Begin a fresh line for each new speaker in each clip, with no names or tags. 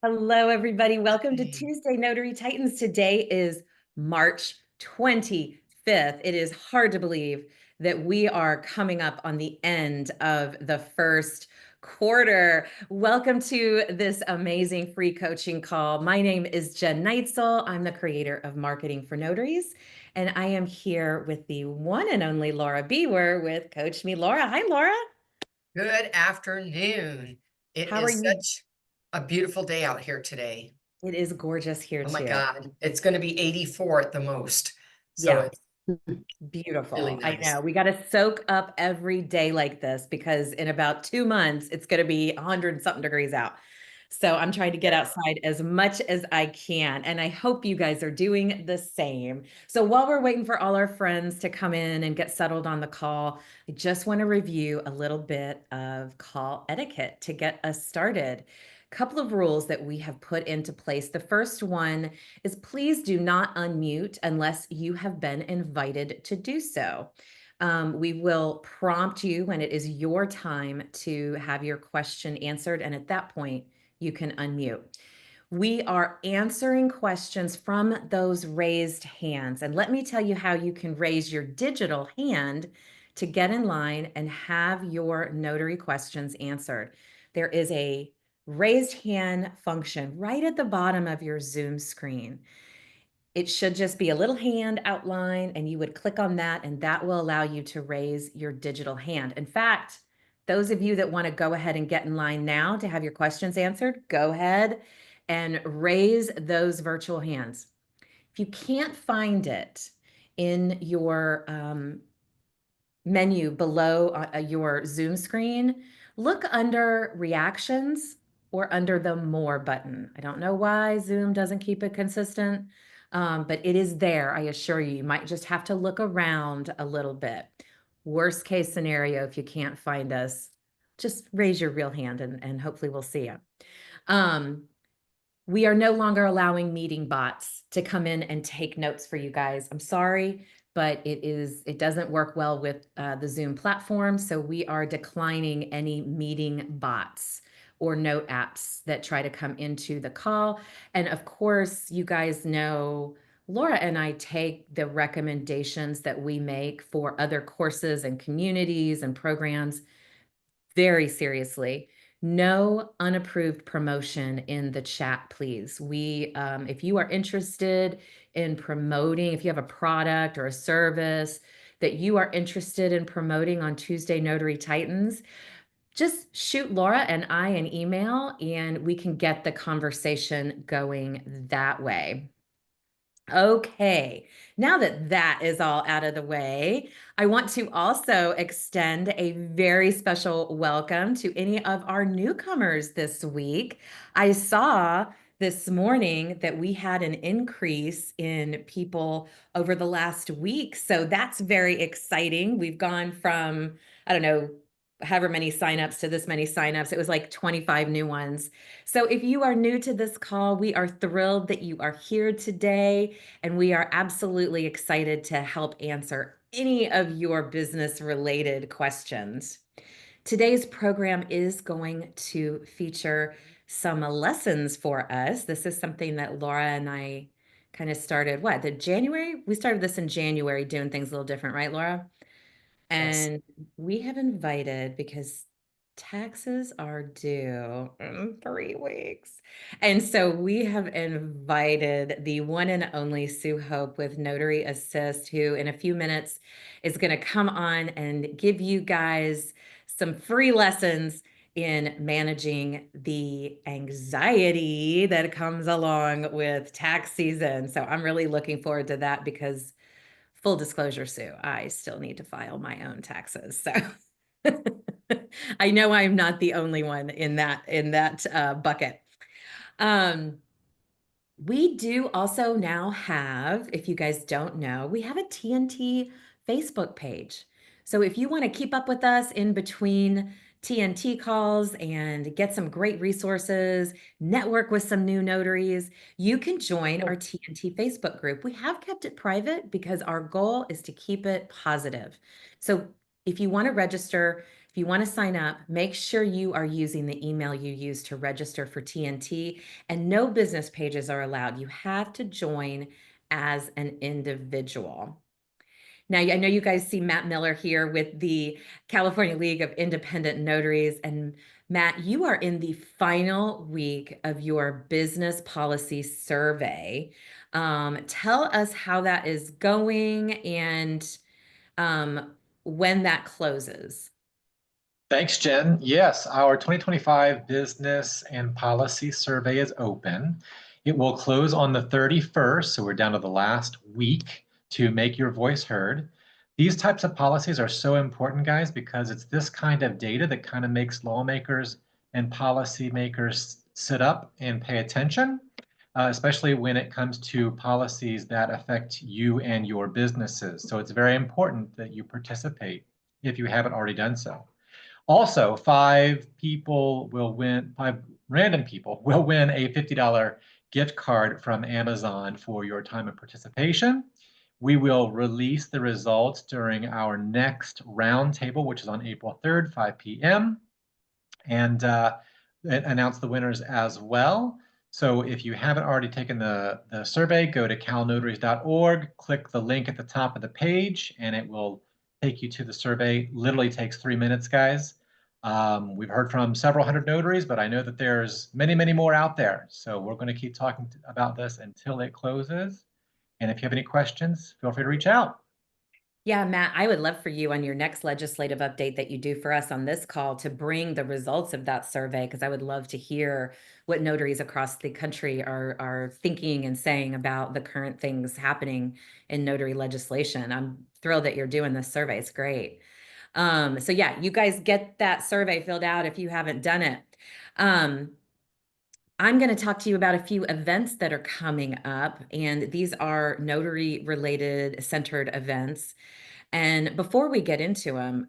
Hello, everybody. Welcome to
Hey.
Tuesday Notary Titans. Today is March 25th. It is hard to believe that we are coming up on the end of the first quarter. Welcome to this amazing free coaching call. My name is Jen Neitzel. I'm the creator of Marketing for Notaries, and I am here with the one and only Laura Biewer with Coach Me Laura. Hi, Laura.
Good afternoon. It
How are
is
you?
such a beautiful day out here today.
It is gorgeous here
Oh my
too.
God. It's going to be 84 at the most. So
Yeah.
it's really
Beautiful. I
nice.
know. We got to soak up every day like this because in about 2 months, it's going to be 100 and something degrees out. So I'm trying to get outside as much as I can. And I hope you guys are doing the same. So while we're waiting for all our friends to come in and get settled on the call, I just want to review a little bit of call etiquette to get us started. Couple of rules that we have put into place. The first one is please do not unmute unless you have been invited to do so. We will prompt you when it is your time to have your question answered. And at that point, you can unmute. We are answering questions from those raised hands. And let me tell you how you can raise your digital hand to get in line and have your notary questions answered. There is a raised hand function right at the bottom of your Zoom screen. It should just be a little hand outline, and you would click on that, and that will allow you to raise your digital hand. In fact, those of you that want to go ahead and get in line now to have your questions answered, go ahead and raise those virtual hands. If you can't find it in your menu below your Zoom screen, look under reactions or under the more button. I don't know why Zoom doesn't keep it consistent, but it is there. I assure you, you might just have to look around a little bit. Worst case scenario, if you can't find us, just raise your real hand and hopefully we'll see you. Um, we are no longer allowing meeting bots to come in and take notes for you guys. I'm sorry, but it doesn't work well with the Zoom platform. So we are declining any meeting bots or note apps that try to come into the call. And of course, you guys know Laura and I take the recommendations that we make for other courses and communities and programs very seriously. No unapproved promotion in the chat, please. If you are interested in promoting, if you have a product or a service that you are interested in promoting on Tuesday Notary Titans, just shoot Laura and I an email and we can get the conversation going that way. Okay, now that that is all out of the way, I want to also extend a very special welcome to any of our newcomers this week. I saw this morning that we had an increase in people over the last week. So that's very exciting. We've gone from, I don't know, however many signups to this many signups. It was like 25 new ones. So if you are new to this call, we are thrilled that you are here today. And we are absolutely excited to help answer any of your business related questions. Today's program is going to feature some lessons for us. This is something that Laura and I kind of started, the January? We started this in January, doing things a little different, right, Laura?
Yes.
And we have invited, because taxes are due in 3 weeks. And so we have invited the one and only Sue Hope with Notary Assist, who in a few minutes is going to come on and give you guys some free lessons in managing the anxiety that comes along with tax season. So I'm really looking forward to that because full disclosure, Sue, I still need to file my own taxes. So I know I'm not the only one in that bucket. Um, we do also now have, if you guys don't know, we have a TNT Facebook page. So if you want to keep up with us in between TNT calls and get some great resources, network with some new notaries, you can join our TNT Facebook group. We have kept it private because our goal is to keep it positive. So if you want to register, If you want to sign up, make sure you are using the email you use to register for TNT, and no business pages are allowed. You have to join as an individual. Now, I know you guys see Matt Miller here with the California League of Independent Notaries. And Matt, you are in the final week of your business policy survey. Tell us how that is going and when that closes.
Thanks, Jen. Yes, our 2025 Business and Policy Survey is open. It will close on the 31st, so we're down to the last week to make your voice heard. These types of policies are so important, guys, because it's this kind of data that kind of makes lawmakers and policymakers sit up and pay attention, especially when it comes to policies that affect you and your businesses. So it's very important that you participate if you haven't already done so. Also, five random people will win a $50 gift card from Amazon for your time of participation. We will release the results during our next roundtable, which is on April 3rd, 5 p.m. and announce the winners as well. So if you haven't already taken the survey, go to calnotaries.org, click the link at the top of the page, and it will take you to the survey. Literally takes 3 minutes, guys. We've heard from several hundred notaries, but I know that there's many, many more out there. So we're going to keep talking about this until it closes. And if you have any questions, feel free to reach out.
Yeah, Matt, I would love for you on your next legislative update that you do for us on this call to bring the results of that survey, because I would love to hear what notaries across the country are thinking and saying about the current things happening in notary legislation. I'm thrilled that you're doing this survey. It's great. So yeah, you guys get that survey filled out if you haven't done it. I'm going to talk to you about a few events that are coming up, and these are notary related centered events. And before we get into them,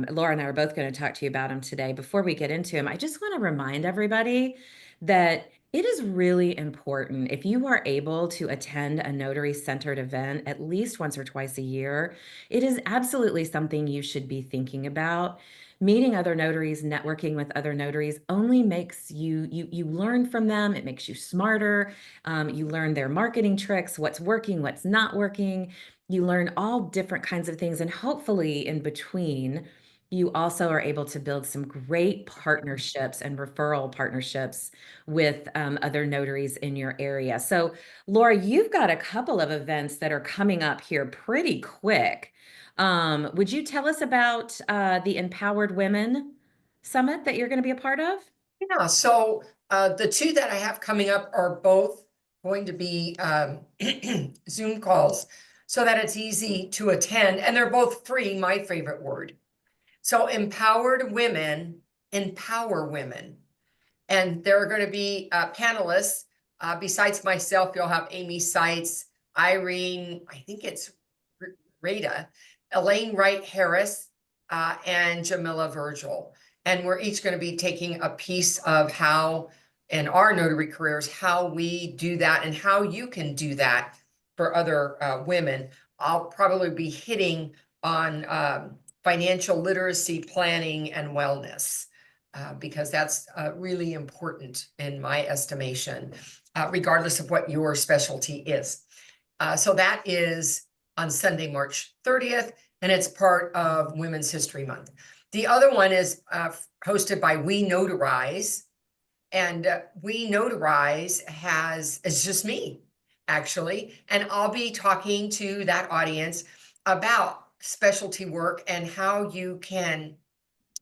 Laura and I are both going to talk to you about them today. Before we get into them, I just want to remind everybody that it is really important if you are able to attend a notary centered event at least once or twice a year. It is absolutely something you should be thinking about. Meeting other notaries, networking with other notaries only makes you learn from them. It makes you smarter. You learn their marketing tricks, what's working, what's not working. You learn all different kinds of things. And hopefully, in between, you also are able to build some great partnerships and referral partnerships with other notaries in your area. So, Laura, you've got a couple of events that are coming up here pretty quick. Would you tell us about the Empowered Women Summit that you're going to be a part of?
Yeah, so the two that I have coming up are both going to be Zoom calls so that it's easy to attend, and they're both free, my favorite word. So Empowered Women, empower women. And there are going to be panelists. Besides myself, you'll have Amy Seitz, Irene, I think it's Rita, Elaine Wright Harris, and Jamila Virgil. And we're each going to be taking a piece of how, in our notary careers, how we do that and how you can do that for other women. I'll probably be hitting on financial literacy planning and wellness. Because that's really important in my estimation, regardless of what your specialty is. So that is on Sunday, March 30th, and it's part of Women's History Month. The other one is hosted by We Notarize, and We Notarize it's just me, actually, and I'll be talking to that audience about specialty work and how you can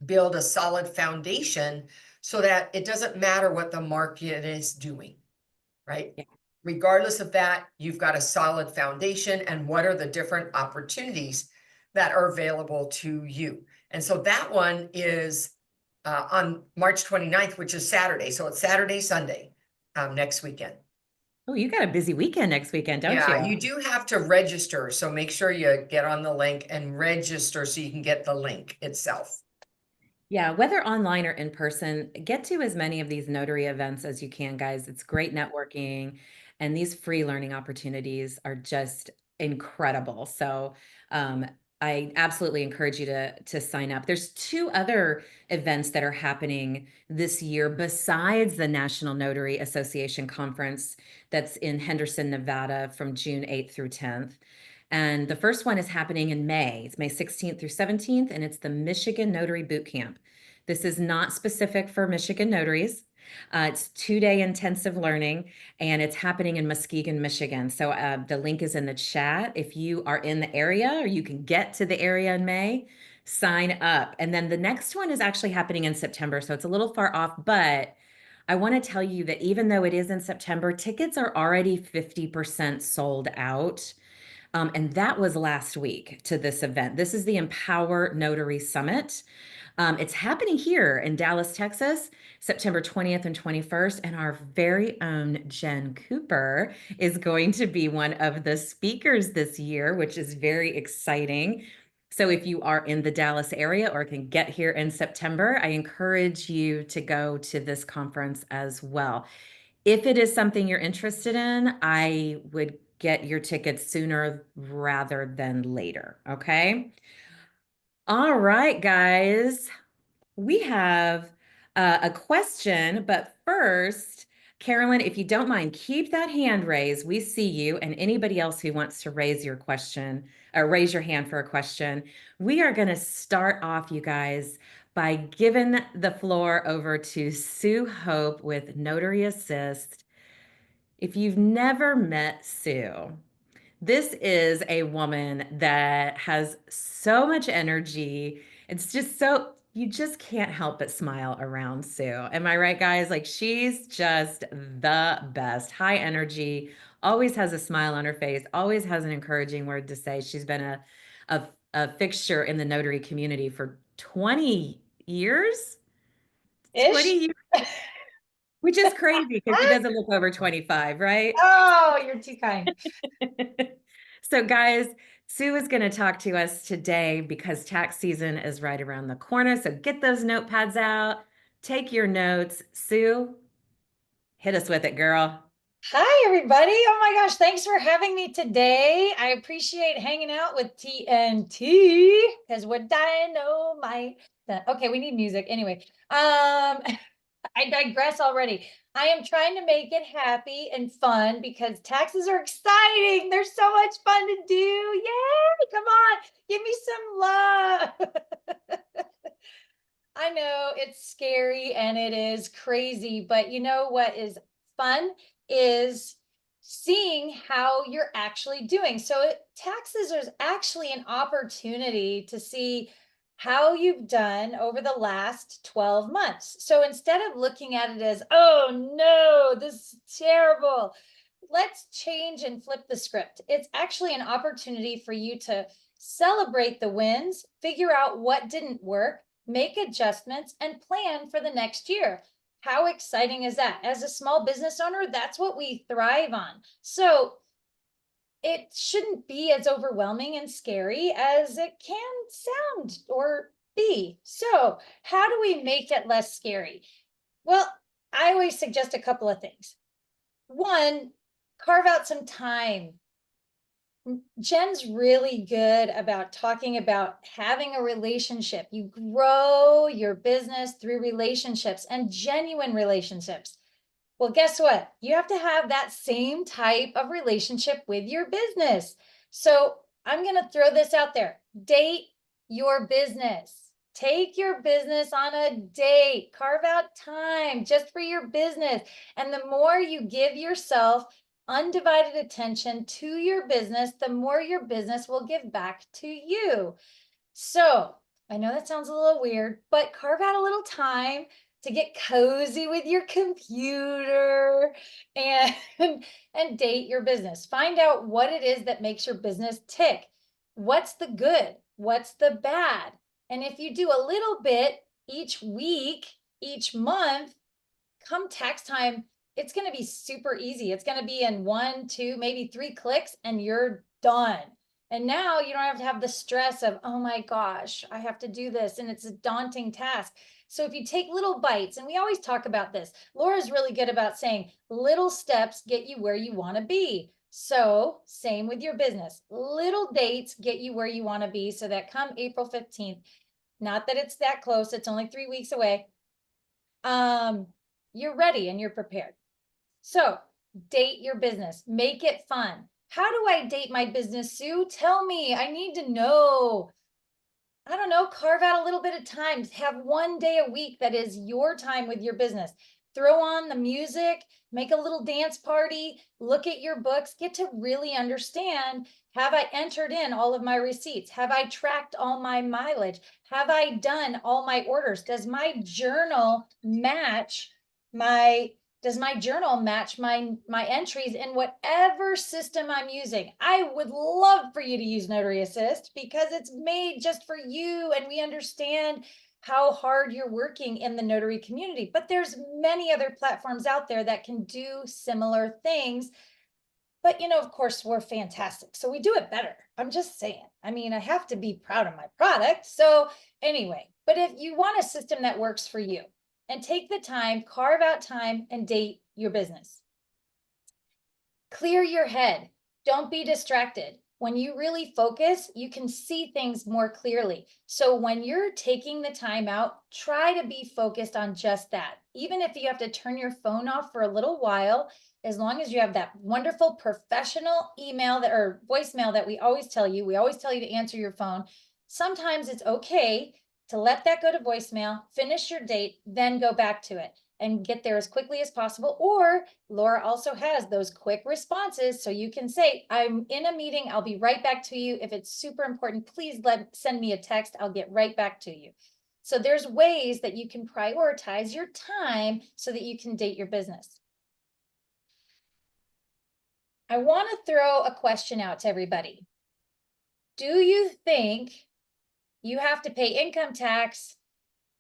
build a solid foundation so that it doesn't matter what the market is doing, right?
Yeah.
Regardless of that, you've got a solid foundation and what are the different opportunities that are available to you. And so that one is on March 29th, which is Saturday. So it's Saturday, Sunday, next weekend.
Oh, you got a busy weekend next weekend, don't you?
Yeah, you do have to register. So make sure you get on the link and register so you can get the link itself.
Yeah, whether online or in person, get to as many of these notary events as you can, guys. It's great networking, and these free learning opportunities are just incredible. So, I absolutely encourage you to sign up. There's two other events that are happening this year besides the National Notary Association Conference that's in Henderson, Nevada from June 8th through 10th. And the first one is happening in May. It's May 16th through 17th, and it's the Michigan Notary Boot Camp. This is not specific for Michigan notaries. It's 2-day intensive learning, and it's happening in Muskegon, Michigan. So the link is in the chat. If you are in the area or you can get to the area in May, sign up. And then the next one is actually happening in September. So it's a little far off, but I want to tell you that even though it is in September, tickets are already 50% sold out. And that was last week to this event. This is the Empower Notary Summit. It's happening here in Dallas, Texas, September 20th and 21st. And our very own Jen Cooper is going to be one of the speakers this year, which is very exciting. So if you are in the Dallas area or can get here in September, I encourage you to go to this conference as well. If it is something you're interested in, I would get your tickets sooner rather than later. Okay. All right, guys. We have a question, but first, Carolyn, if you don't mind, keep that hand raised. We see you, and anybody else who wants to raise your question or raise your hand for a question. We are going to start off, you guys, by giving the floor over to Sue Hope with Notary Assist. If you've never met Sue, this is a woman that has so much energy. It's just so, you just can't help but smile around Sue. Am I right, guys? Like, she's just the best. High energy, always has a smile on her face, always has an encouraging word to say. She's been a fixture in the notary community for 20 years.
Ish.
20 years, which is crazy because she doesn't look over 25, right?
Oh, you're too kind.
So guys, Sue is going to talk to us today because tax season is right around the corner. So get those notepads out, take your notes. Sue, hit us with it, girl.
Hi, everybody. Oh my gosh, thanks for having me today. I appreciate hanging out with TNT because we're dynamite. Okay, we need music. Anyway, I digress already. I am trying to make it happy and fun because taxes are exciting. They're so much fun to do. Yay! Come on, give me some love. I know it's scary and it is crazy, but you know what is fun is seeing how you're actually doing. So taxes is actually an opportunity to see how you've done over the last 12 months. So instead of looking at it as, oh no, this is terrible, let's change and flip the script. It's actually an opportunity for you to celebrate the wins, figure out what didn't work, make adjustments, and plan for the next year. How exciting is that? As a small business owner, that's what we thrive on. So it shouldn't be as overwhelming and scary as it can sound or be. So how do we make it less scary? Well, I always suggest a couple of things. One, carve out some time. Jen's really good about talking about having a relationship. You grow your business through relationships and genuine relationships. Well, guess what? You have to have that same type of relationship with your business. So I'm going to throw this out there. Date your business. Take your business on a date. Carve out time just for your business. And the more you give yourself undivided attention to your business, the more your business will give back to you. So I know that sounds a little weird, but carve out a little time to get cozy with your computer and date your business. Find out what it is that makes your business tick. What's the good? What's the bad? And if you do a little bit each week, each month, come tax time, it's going to be super easy. It's going to be in 1, 2, maybe 3 clicks and you're done. And now you don't have to have the stress of, oh my gosh, I have to do this. And it's a daunting task. So if you take little bites, and we always talk about this, Laura's really good about saying little steps get you where you want to be. So same with your business. Little dates get you where you want to be so that come April 15th, not that it's that close, it's only 3 weeks away. You're ready and you're prepared. So date your business, make it fun. How do I date my business, Sue? Tell me, I need to know. I don't know, carve out a little bit of time. Have one day a week that is your time with your business. Throw on the music, make a little dance party, look at your books, get to really understand, have I entered in all of my receipts? Have I tracked all my mileage? Have I done all my orders? Does my journal match my entries in whatever system I'm using? I would love for you to use Notary Assist because it's made just for you, and we understand how hard you're working in the notary community, but there's many other platforms out there that can do similar things. But of course, we're fantastic, so we do it better. I'm just saying. I mean, I have to be proud of my product. So anyway, but if you want a system that works for you, and take the time, carve out time, and date your business. Clear your head. Don't be distracted. When you really focus, you can see things more clearly. So when you're taking the time out, try to be focused on just that. Even if you have to turn your phone off for a little while, as long as you have that wonderful professional email or voicemail that we always tell you to answer your phone. Sometimes it's okay to let that go to voicemail, finish your date, then go back to it and get there as quickly as possible. Or Laura also has those quick responses. So you can say, I'm in a meeting, I'll be right back to you. If it's super important, please send me a text. I'll get right back to you. So there's ways that you can prioritize your time so that you can date your business. I want to throw a question out to everybody. Do you think you have to pay income tax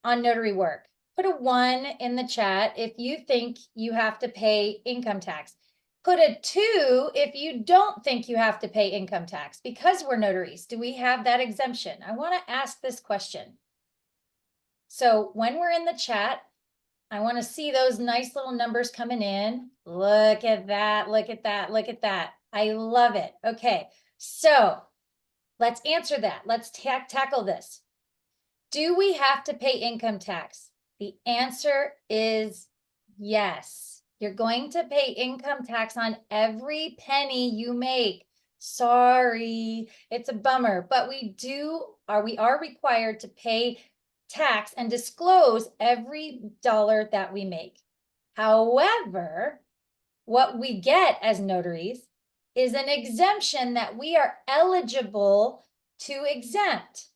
on notary work? Put a 1 in the chat if you think you have to pay income tax. Put a 2 if you don't think you have to pay income tax. Because we're notaries, do we have that exemption? I want to ask this question. So when we're in the chat, I want to see those nice little numbers coming in. Look at that, look at that, look at that. I love it. Okay, so let's answer that. Let's tackle this. Do we have to pay income tax? The answer is yes. You're going to pay income tax on every penny you make. Sorry, it's a bummer, but we are required to pay tax and disclose every dollar that we make. However, what we get as notaries is an exemption that we are eligible to exempt.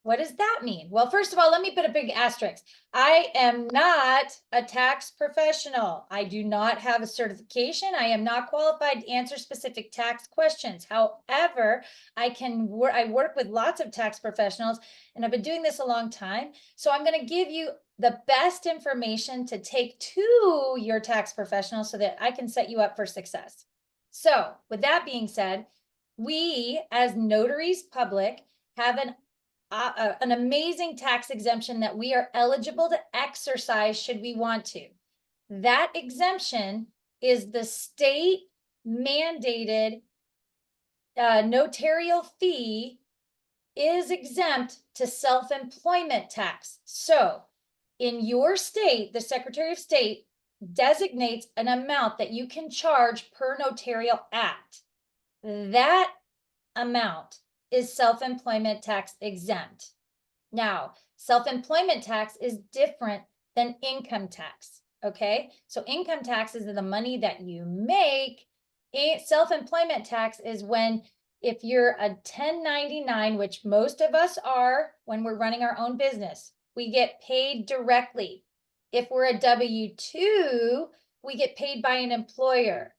What does that mean? Well, first of all, let me put a big asterisk. I am not a tax professional. I do not have a certification. I am not qualified to answer specific tax questions. However, I work with lots of tax professionals, and I've been doing this a long time. So I'm going to give you the best information to take to your tax professional so that I can set you up for success. So with that being said, we as notaries public have an amazing tax exemption that we are eligible to exercise should we want to. That exemption is the state mandated notarial fee is exempt to self-employment tax. So in your state, the Secretary of State designates an amount that you can charge per notarial act. That amount is self-employment tax exempt. Now, self-employment tax is different than income tax, okay? So income tax is the money that you make. Self-employment tax is when, if you're a 1099, which most of us are when we're running our own business, we get paid directly. If we're a W-2, we get paid by an employer.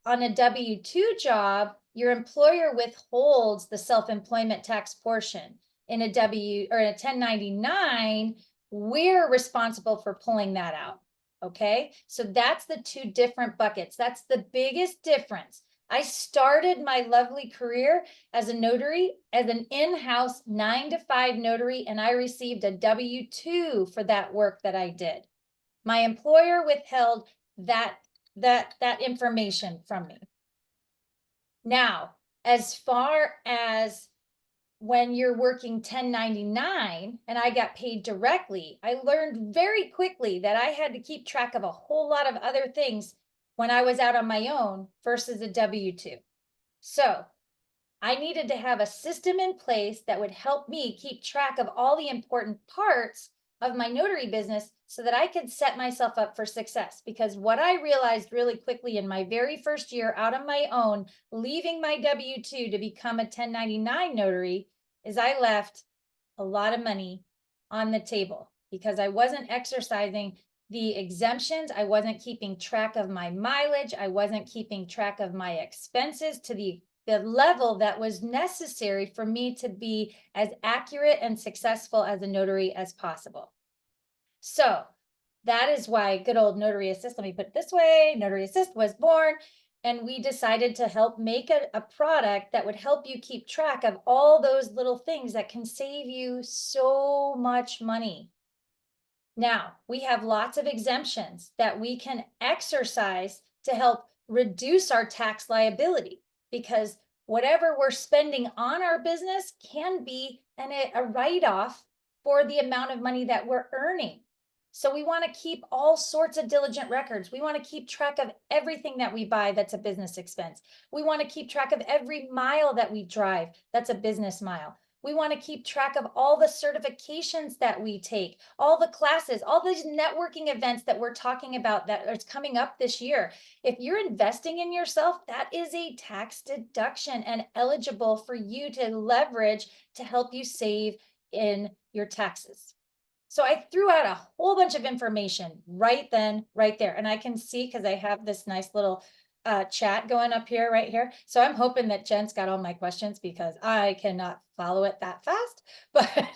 On a W-2 job, your employer withholds the self-employment tax portion. In a 1099, we're responsible for pulling that out. Okay, so that's the 2 different buckets. That's the biggest difference. I started my lovely career as a notary, as an in-house 9-to-5 notary, and I received a W-2 for that work that I did. My employer withheld that information from me. Now, as far as when you're working 1099 and I got paid directly, I learned very quickly that I had to keep track of a whole lot of other things when I was out on my own versus a W-2. So I needed to have a system in place that would help me keep track of all the important parts of my notary business so that I could set myself up for success. Because what I realized really quickly in my very first year out on my own, leaving my W-2 to become a 1099 notary, is I left a lot of money on the table because I wasn't exercising the exemptions. I wasn't keeping track of my mileage. I wasn't keeping track of my expenses to the level that was necessary for me to be as accurate and successful as a notary as possible. So that is why good old Notary Assist, let me put it this way, Notary Assist was born, and we decided to help make a product that would help you keep track of all those little things that can save you so much money. Now, we have lots of exemptions that we can exercise to help reduce our tax liability, because whatever we're spending on our business can be a write-off for the amount of money that we're earning. So we want to keep all sorts of diligent records. We want to keep track of everything that we buy that's a business expense. We want to keep track of every mile that we drive that's a business mile. We want to keep track of all the certifications that we take, all the classes, all these networking events that we're talking about that is coming up this year. If you're investing in yourself, that is a tax deduction and eligible for you to leverage to help you save in your taxes. So I threw out a whole bunch of information right then, right there. And I can see, because I have this nice little chat going up here, right here. So I'm hoping that Jen's got all my questions because I cannot follow it that fast. But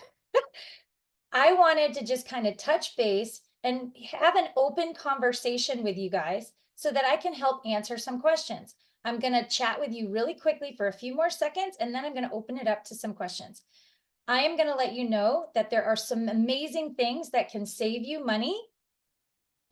I wanted to just kind of touch base and have an open conversation with you guys so that I can help answer some questions. I'm going to chat with you really quickly for a few more seconds, and then I'm going to open it up to some questions. I am going to let you know that there are some amazing things that can save you money,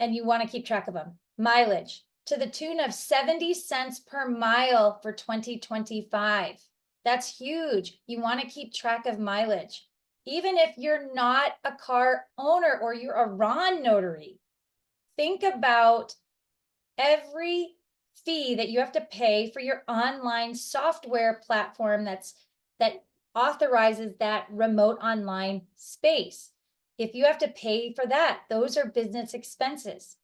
and you want to keep track of them. Mileage to the tune of 70 cents per mile for 2025. That's huge. You want to keep track of mileage. Even if you're not a car owner or you're a RON notary, think about every fee that you have to pay for your online software platform that authorizes that remote online space. If you have to pay for that, those are business expenses.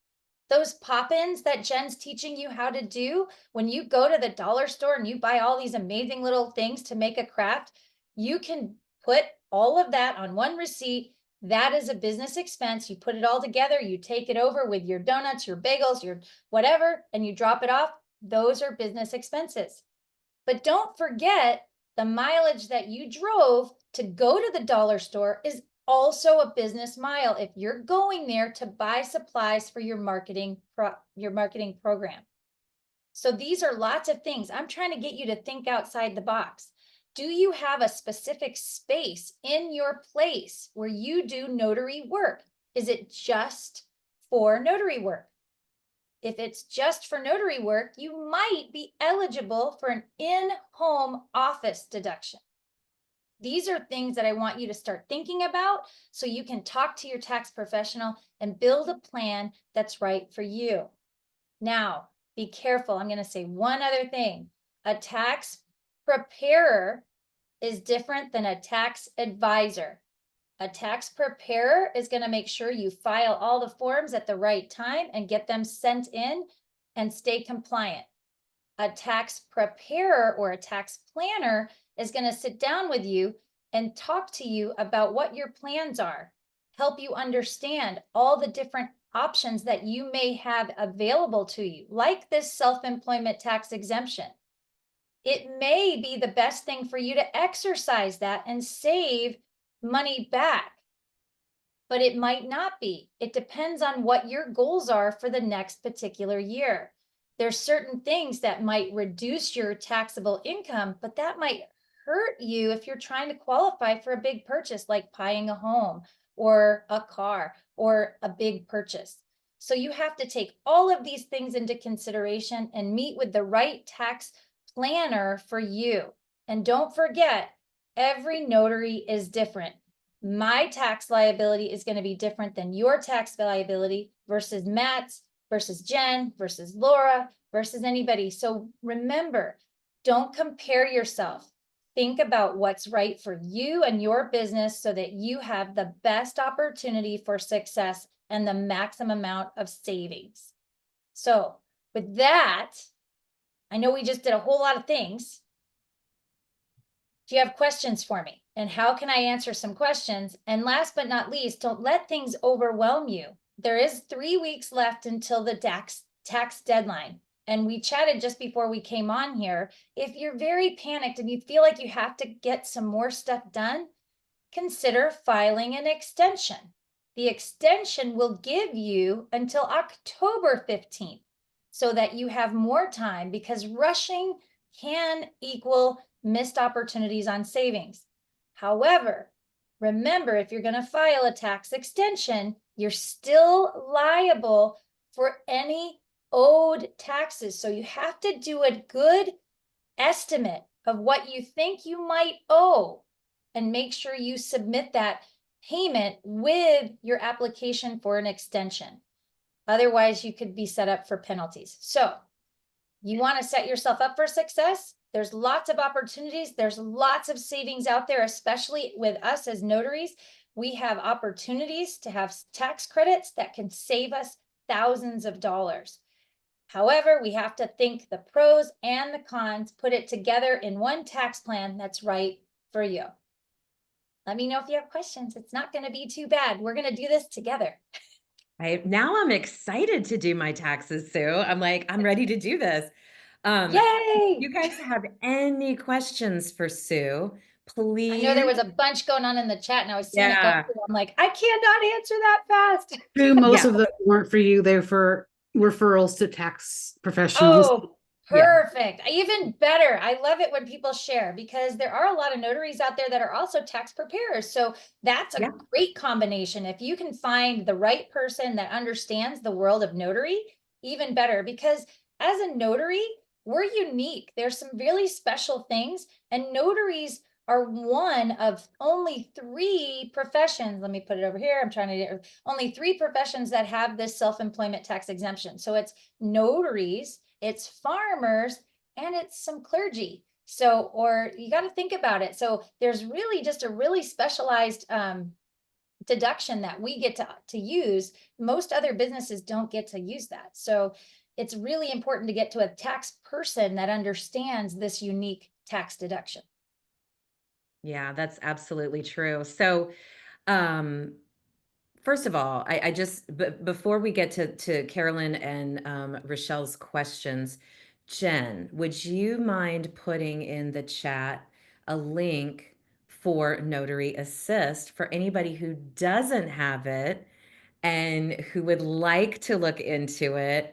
Those pop-ins that Jen's teaching you how to do, when you go to the dollar store and you buy all these amazing little things to make a craft, you can put all of that on one receipt. That is a business expense. You put it all together, you take it over with your donuts, your bagels, your whatever, and you drop it off. Those are business expenses. But don't forget, the mileage that you drove to go to the dollar store is also a business mile if you're going there to buy supplies for your marketing program. So these are lots of things. I'm trying to get you to think outside the box. Do you have a specific space in your place where you do notary work? Is it just for notary work? If it's just for notary work, you might be eligible for an in-home office deduction. These are things that I want you to start thinking about so you can talk to your tax professional and build a plan that's right for you. Now, be careful. I'm going to say one other thing. A tax preparer is different than a tax advisor. A tax preparer is going to make sure you file all the forms at the right time and get them sent in and stay compliant. A tax preparer or a tax planner is going to sit down with you and talk to you about what your plans are, help you understand all the different options that you may have available to you, like this self-employment tax exemption. It may be the best thing for you to exercise that and save money back, but it might not be. It depends on what your goals are for the next particular year. There's certain things that might reduce your taxable income, but that might hurt you if you're trying to qualify for a big purchase like buying a home or a car or a big purchase. So you have to take all of these things into consideration and meet with the right tax planner for you. And don't forget, every notary is different. My tax liability is going to be different than your tax liability versus Matt's, versus Jen, versus Laura, versus anybody. So remember, don't compare yourself. Think about what's right for you and your business so that you have the best opportunity for success and the maximum amount of savings. So with that, I know we just did a whole lot of things. Do you have questions for me? And how can I answer some questions? And last but not least, don't let things overwhelm you. There is 3 weeks left until the tax deadline. And we chatted just before we came on here. If you're very panicked and you feel like you have to get some more stuff done, consider filing an extension. The extension will give you until October 15th so that you have more time, because rushing can equal missed opportunities on savings. However, remember, if you're going to file a tax extension, you're still liable for any owed taxes. So you have to do a good estimate of what you think you might owe and make sure you submit that payment with your application for an extension. Otherwise, you could be set up for penalties. So you want to set yourself up for success? There's lots of opportunities. There's lots of savings out there, especially with us as notaries. We have opportunities to have tax credits that can save us thousands of dollars. However, we have to think the pros and the cons, put it together in one tax plan that's right for you. Let me know if you have questions. It's not going to be too bad. We're going to do this together.
Now I'm excited to do my taxes, Sue. I'm ready to do this.
Yay!
If you guys have any questions for Sue, please.
I know there was a bunch going on in the chat and I was seeing it go
Yeah.
through. I'm like, I cannot answer that fast.
Most
Yeah.
of them weren't for you. They're for referrals to tax professionals.
Oh,
Yeah.
perfect. Even better. I love it when people share, because there are a lot of notaries out there that are also tax preparers. So that's a
Yeah.
great combination. If you can find the right person that understands the world of notary, even better, because as a notary, we're unique. There's some really special things, and notaries are one of only 3 professions. Let me put it over here. I'm trying to get only 3 professions that have this self-employment tax exemption. So it's notaries, it's farmers, and it's some clergy. So, or you got to think about it. So there's really just a really specialized deduction that we get to use. Most other businesses don't get to use that. So it's really important to get to a tax person that understands this unique tax deduction.
Yeah, that's absolutely true. So, first of all, I just, before we get to Carolyn and Rochelle's questions, Jen, would you mind putting in the chat a link for Notary Assist for anybody who doesn't have it and who would like to look into it?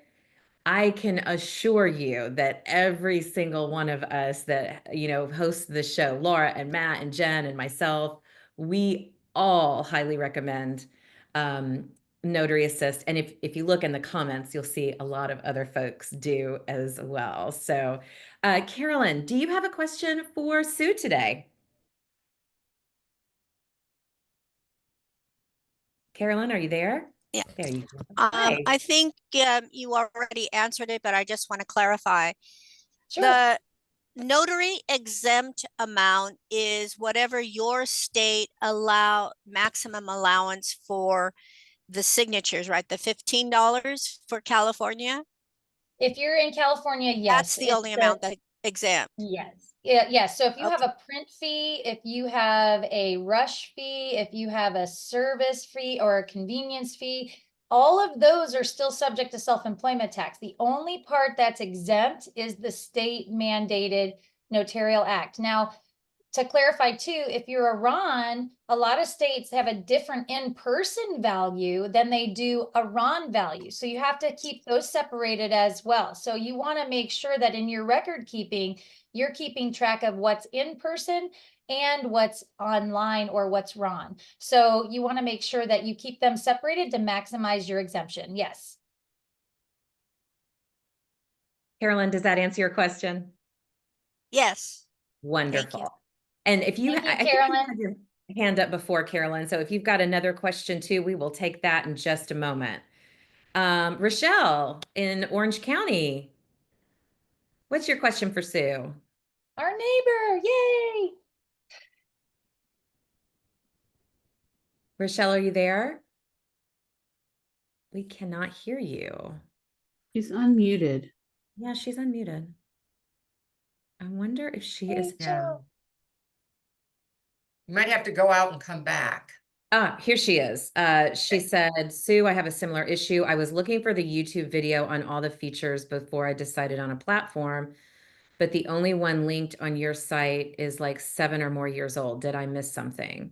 I can assure you that every single one of us that, hosts the show, Laura and Matt and Jen and myself, we all highly recommend um, Notary Assist. And if you look in the comments, you'll see a lot of other folks do as well. So, Carolyn, do you have a question for Sue today? Carolyn, are you there?
Yeah.
There you go. Hi.
I think you already answered it, but I just want to clarify.
Sure.
The notary exempt amount is whatever your state maximum allowance for the signatures, right? The $15 for California.
If you're in California, yes.
That's the only amount that's exempt.
Yes. Yeah, yes. So if you have
Okay.
a print fee, if you have a rush fee, if you have a service fee or a convenience fee, all of those are still subject to self-employment tax. The only part that's exempt is the state mandated notarial act. Now, to clarify too, if you're a RON, a lot of states have a different in-person value than they do a RON value. So you have to keep those separated as well. So you want to make sure that in your record keeping, you're keeping track of what's in person and what's online or what's RON. So you want to make sure that you keep them separated to maximize your exemption. Yes.
Carolyn, does that answer your question?
Yes.
Wonderful. And if you,
Thank you,
I think you
Carolyn.
had your hand up before, Carolyn. So if you've got another question too, we will take that in just a moment. Rochelle in Orange County, what's your question for Sue?
Our neighbor, yay!
Rochelle, are you there? We cannot hear you.
She's unmuted.
Yeah, she's unmuted. I wonder if she is
Hey,
now.
Joe.
You might have to go out and come back.
Ah, here she is. She said, Sue, I have a similar issue. I was looking for the YouTube video on all the features before I decided on a platform, but the only one linked on your site is like 7 or more years old. Did I miss something?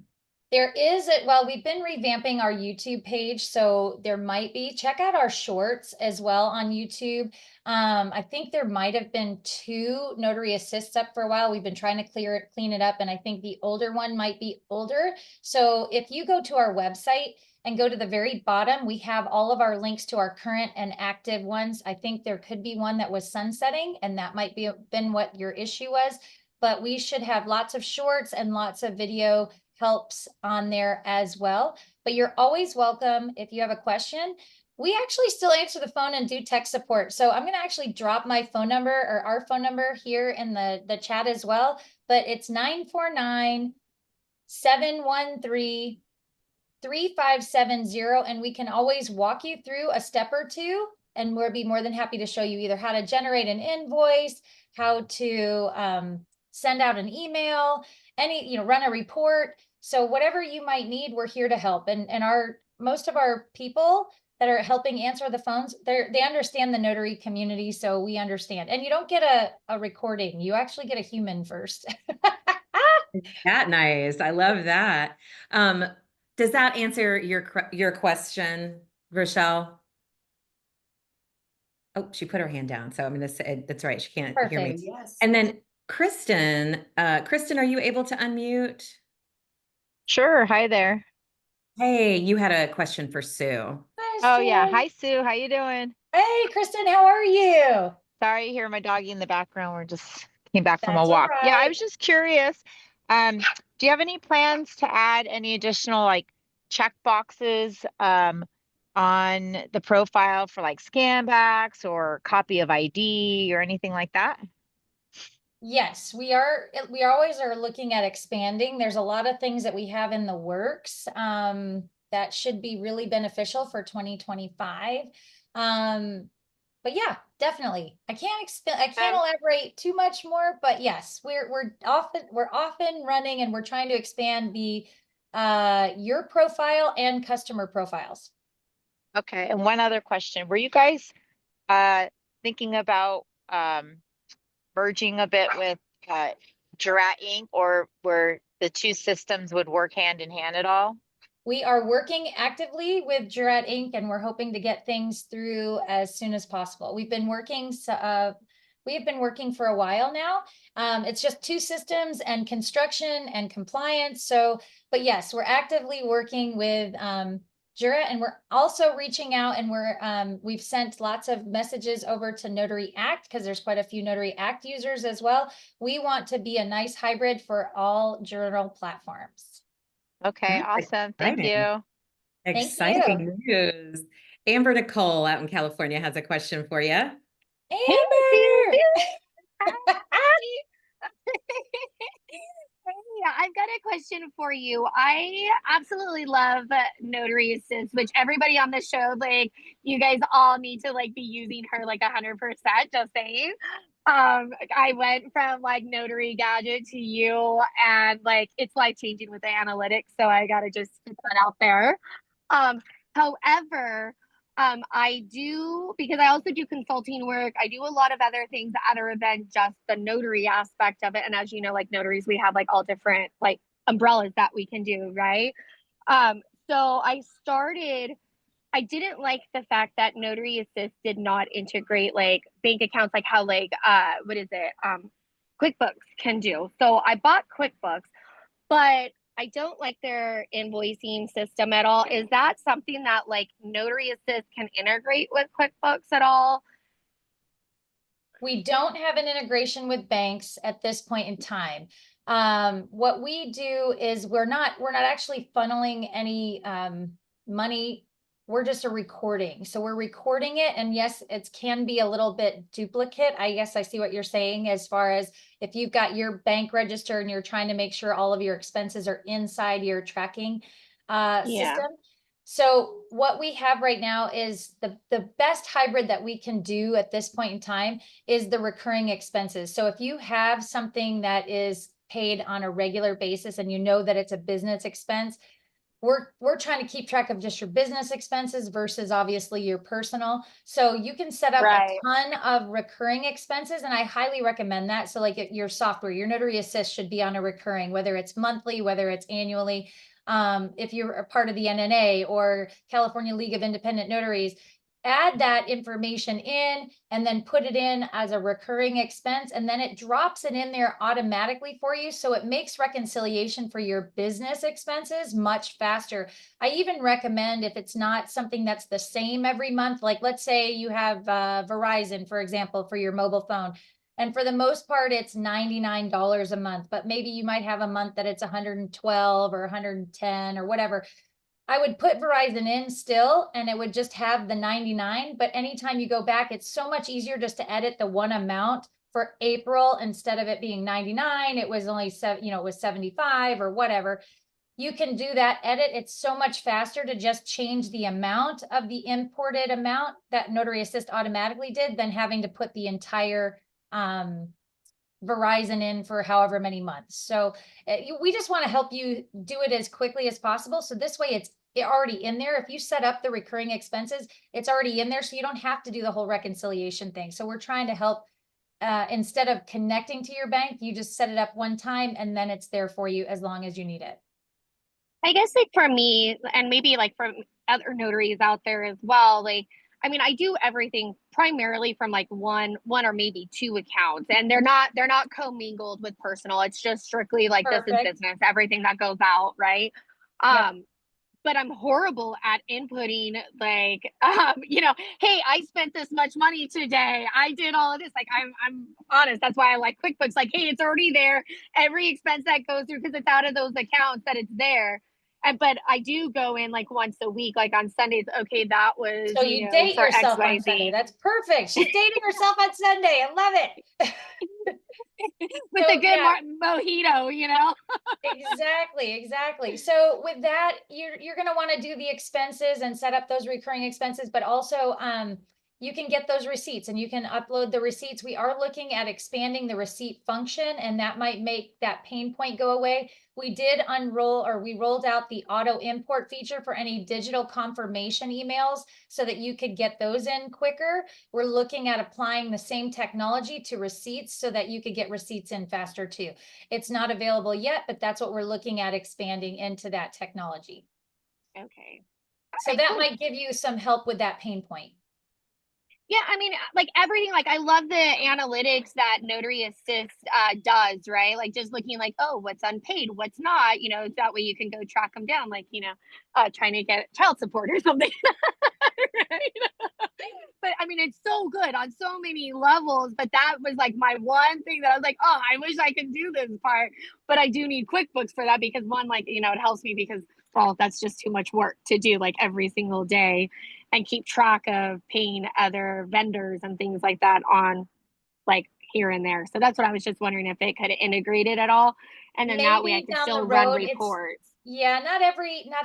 There is well, we've been revamping our YouTube page, so there might be. Check out our shorts as well on YouTube. I think there might have been 2 Notary Assists up for a while. We've been trying to clean it up, and I think the older one might be older. So if you go to our website and go to the very bottom, we have all of our links to our current and active ones. I think there could be one that was sunsetting, and that might be been what your issue was. But we should have lots of shorts and lots of video helps on there as well. But you're always welcome if you have a question. We actually still answer the phone and do tech support. So I'm going to actually drop my phone number or our phone number here in the chat as well. But it's 949-713-3570. And we can always walk you through a step or two. And we'll be more than happy to show you either how to generate an invoice, how to send out an email, run a report. So whatever you might need, we're here to help. And most of our people that are helping answer the phones, they understand the notary community, so we understand. And you don't get a recording, you actually get a human first.
That nice. I love that. Does that answer your question, Rochelle? Oh, she put her hand down. So I'm going to say that's right. She can't hear me.
Perfect.
Yes.
And then Kristen, are you able to unmute?
Sure. Hi there.
Hey, you had a question for Sue.
Oh yeah. Hi Sue. How you doing?
Hey, Kristen, how are you?
Sorry you hear my doggy in the background. We're just came back from a
That's all
walk. Yeah, I
right.
was just curious. Do you have any plans to add any additional like check boxes on the profile for like scan backs or copy of ID or anything like that?
Yes, we are. We always are looking at expanding. There's a lot of things that we have in the works that should be really beneficial for 2025. But yeah, definitely. I can't elaborate too much more, but yes, we're often running and we're trying to expand the your profile and customer profiles.
Okay. And one other question. Were you guys thinking about merging a bit with Jurat Inc. or where the 2 systems would work hand in hand at all?
We are working actively with Jurat Inc. and we're hoping to get things through as soon as possible. We have been working for a while now. It's just 2 systems and construction and compliance. So, but yes, we're actively working with Jurat, and we're also reaching out, and we've sent lots of messages over to Notary Act because there's quite a few Notary Act users as well. We want to be a nice hybrid for all journal platforms.
Okay,
That's
awesome. Thank you.
Exciting news. Amber Nicole out in California has a question for you.
Amber!
Yeah, I've got a question for you. I absolutely love Notary Assist, which everybody on the show, like, you guys all need to like be using her like 100%, just saying. I went from like Notary Gadget to you, and like it's life changing with the analytics. So I gotta just put that out there. However, I do, because I also do consulting work. I do a lot of other things other than just the notary aspect of it. And as you know, like notaries, we have like all different like umbrellas that we can do, right? So I didn't like the fact that Notary Assist did not integrate like bank accounts, like how like QuickBooks can do. So I bought QuickBooks, but I don't like their invoicing system at all. Is that something that like Notary Assist can integrate with QuickBooks at all?
We don't have an integration with banks at this point in time. What we do is we're not actually funneling any money. We're just a recording. So we're recording it. And yes, it can be a little bit duplicate. I guess I see what you're saying as far as if you've got your bank register and you're trying to make sure all of your expenses are inside your tracking system. So what we have right now is the best hybrid that we can do at this point in time is the recurring expenses. So if you have something that is paid on a regular basis and you know that it's a business expense, we're trying to keep track of just your business expenses versus obviously your personal. So you can set up a ton of recurring expenses, and I highly recommend that. So like your software, your Notary Assist should be on a recurring, whether it's monthly, whether it's annually. If you're a part of the NNA or California League of Independent Notaries, add that information in and then put it in as a recurring expense, and then it drops it in there automatically for you. So it makes reconciliation for your business expenses much faster. I even recommend, if it's not something that's the same every month, like let's say you have Verizon, for example, for your mobile phone. And for the most part, it's $99 a month, but maybe you might have a month that it's 112 or 110 or whatever. I would put Verizon in still, and it would just have the 99. But anytime you go back, it's so much easier just to edit the one amount for April. Instead of it being 99, it was only it was 75 or whatever. You can do that edit. It's so much faster to just change the amount of the imported amount that Notary Assist automatically did than having to put the entire Verizon in for however many months. So we just want to help you do it as quickly as possible. So this way it's already in there. If you set up the recurring expenses, it's already in there. So you don't have to do the whole reconciliation thing. So we're trying to help, instead of connecting to your bank, you just set it up one time and then it's there for you as long as you need it.
I guess like for me, and maybe like for other notaries out there as well, like, I mean, I do everything primarily from like one or maybe two accounts, and they're not commingled with personal. It's just strictly like this is business, everything that goes out, right? But I'm horrible at inputting like, hey, I spent this much money today. I did all of this. Like, I'm honest. That's why I like QuickBooks. Like, hey, it's already there. Every expense that goes through, because it's out of those accounts that it's there. But I do go in like once a week, like on Sundays. Okay, that was,
so you date
for
yourself
XYZ.
on Sunday. That's perfect. She's dating herself on Sunday. I love it.
With a good mojito,
Exactly. So with that, you're going to want to do the expenses and set up those recurring expenses, but also you can get those receipts and you can upload the receipts. We are looking at expanding the receipt function, and that might make that pain point go away. We rolled out the auto import feature for any digital confirmation emails so that you could get those in quicker. We're looking at applying the same technology to receipts so that you could get receipts in faster too. It's not available yet, but that's what we're looking at, expanding into that technology.
Okay.
So that might give you some help with that pain point.
Yeah, I mean, like everything, like I love the analytics that Notary Assist does, right? Like just looking like, oh, what's unpaid, what's not, that way you can go track them down, like, trying to get child support or something. Right? But I mean, it's so good on so many levels, but that was like my one thing that I was like, oh, I wish I could do this part, but I do need QuickBooks for that because one, like, it helps me because, well, that's just too much work to do like every single day and keep track of paying other vendors and things like that on like here and there. So that's what I was just wondering if it could integrate it at all. And then that way I could still run reports.
Yeah, not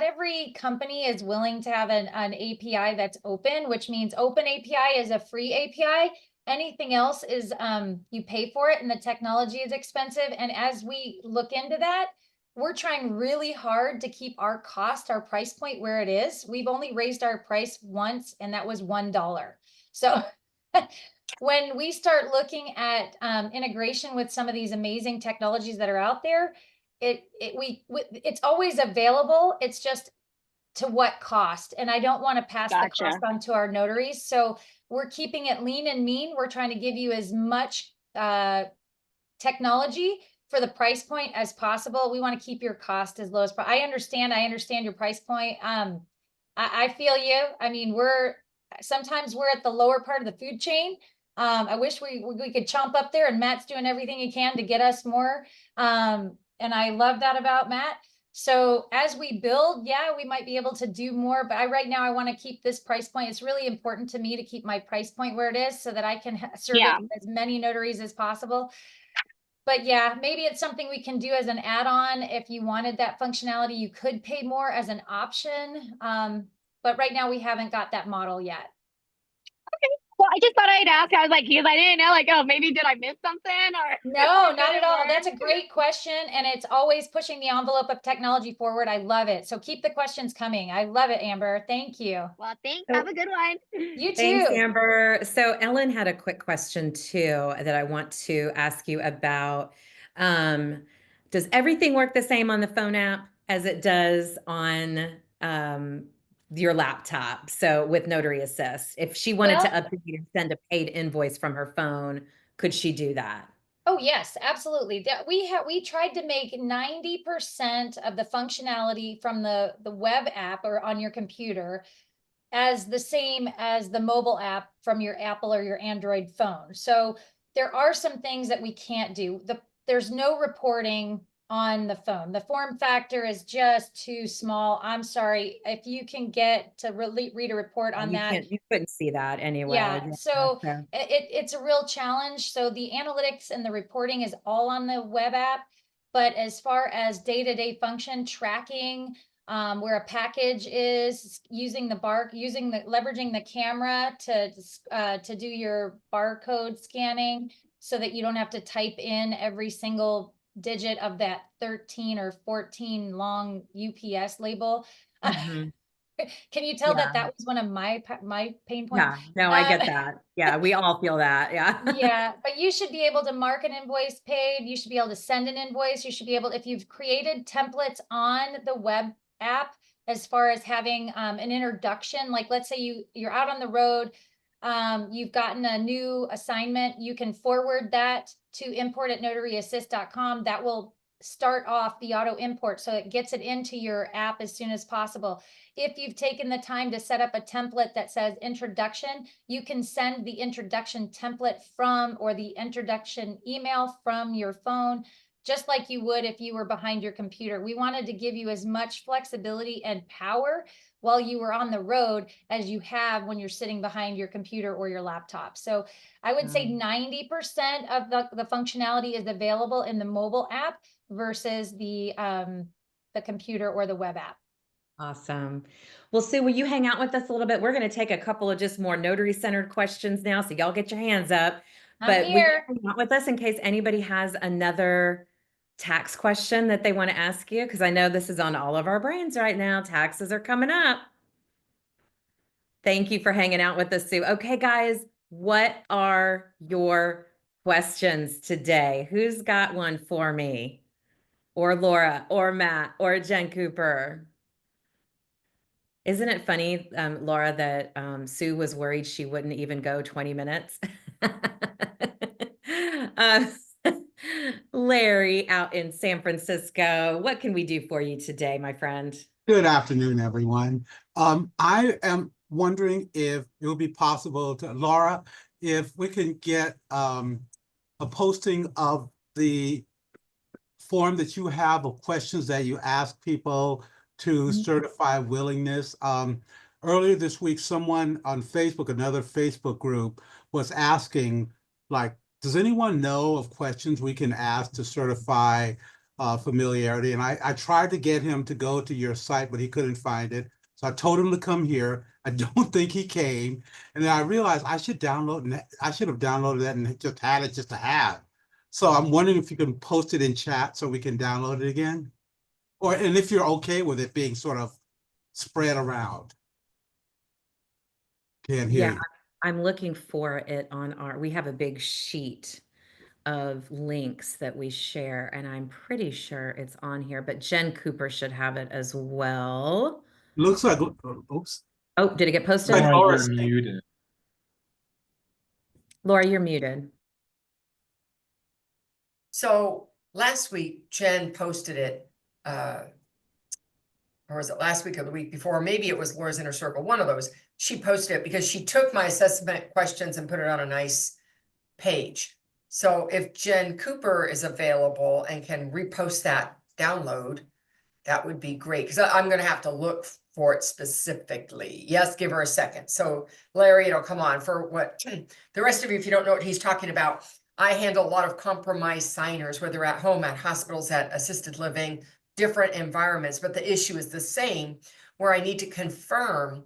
every company is willing to have an API that's open, which means open API is a free API. Anything else is you pay for it, and the technology is expensive. And as we look into that, we're trying really hard to keep our price point where it is. We've only raised our price once, and that was $1. So when we start looking at integration with some of these amazing technologies that are out there, it's always available. It's just to what cost, and I don't want to pass the cost on to our notaries. So we're keeping it lean and mean. We're trying to give you as much technology for the price point as possible. We want to keep your cost as low as possible. I understand your price point. I feel you. I mean, sometimes we're at the lower part of the food chain. I wish we could chomp up there, and Matt's doing everything he can to get us more. And I love that about Matt. So as we build, yeah, we might be able to do more, but right now I want to keep this price point. It's really important to me to keep my price point where it is so that I can service
Yeah.
as many notaries as possible. But yeah, maybe it's something we can do as an add-on. If you wanted that functionality, you could pay more as an option. But right now we haven't got that model yet.
Well, I just thought I'd ask. I was like, because I didn't know, like, oh, maybe did I miss something or
No,
did
not at
it
all.
work?
That's a great question. And it's always pushing the envelope of technology forward. I love it. So keep the questions coming. I love it, Amber. Thank you.
Well, thanks.
So-
Have a good one.
You
Thanks,
too.
Amber. So Ellen had a quick question too that I want to ask you about. Does everything work the same on the phone app as it does on your laptop? So with Notary Assist, if she wanted to
Well-
update and send a paid invoice from her phone, could she do that?
Oh, yes, absolutely. We tried to make 90% of the functionality from the web app or on your computer as the same as the mobile app from your Apple or your Android phone. So there are some things that we can't do. There's no reporting on the phone. The form factor is just too small. I'm sorry. If you can get to read a report on that.
You couldn't see that anyway.
Yeah, so
so-
it's a real challenge. So the analytics and the reporting is all on the web app. But as far as day-to-day function tracking, where a package is using leveraging the camera to do your barcode scanning so that you don't have to type in every single digit of that 13 or 14 long UPS label.
Mhm.
Can you tell that
Yeah.
that was one of my pain points?
Yeah, no, I get that. Yeah, we all feel that. Yeah.
Yeah, but you should be able to mark an invoice paid. You should be able to send an invoice. You should be able, if you've created templates on the web app, as far as having an introduction, like let's say you're out on the road, you've gotten a new assignment, you can forward that to import@notaryassist.com. That will start off the auto import so it gets it into your app as soon as possible. If you've taken the time to set up a template that says introduction, you can send the introduction template from, or the introduction email from your phone, just like you would if you were behind your computer. We wanted to give you as much flexibility and power while you were on the road as you have when you're sitting behind your computer or your laptop. So I would say 90% of the functionality is available in the mobile app versus the computer or the web app.
Awesome. Well, Sue, will you hang out with us a little bit? We're going to take a couple of just more notary-centered questions now, so y'all get your hands up.
I'm
But will you
here.
hang out with us in case anybody has another tax question that they want to ask you? Because I know this is on all of our brains right now. Taxes are coming up. Thank you for hanging out with us, Sue. Okay, guys, what are your questions today? Who's got one for me? Or Laura, or Matt, or Jen Cooper? Isn't it funny, Laura, that Sue was worried she wouldn't even go 20 minutes? Uh, Larry out in San Francisco, what can we do for you today, my friend?
Good afternoon, everyone. I am wondering if it would be possible to, Laura, if we can get a posting of the form that you have of questions that you ask people to certify willingness. Earlier this week, someone on Facebook, another Facebook group, was asking, like, does anyone know of questions we can ask to certify familiarity? And I tried to get him to go to your site, but he couldn't find it. So I told him to come here. I don't think he came. And then I realized I should have downloaded that and just had it just to have. So I'm wondering if you can post it in chat so we can download it again. And if you're okay with it being sort of spread around. Can't hear you.
I'm looking for it on we have a big sheet of links that we share, and I'm pretty sure it's on here, but Jen Cooper should have it as well.
Looks like, oops.
Oh, did it get posted?
Like
Laura,
Laura's
you're
saying.
muted.
Laura, you're muted.
So last week, Jen posted it, or was it last week or the week before? Maybe it was Laura's Inner Circle, one of those. She posted it because she took my assessment questions and put it on a nice page. So if Jen Cooper is available and can repost that download, that would be great, because I'm gonna have to look for it specifically. Yes, give her a second. So Larry, it'll come on for what, the rest of you, if you don't know what he's talking about, I handle a lot of compromised signers, whether at home, at hospitals, at assisted living, different environments, but the issue is the same, where I need to confirm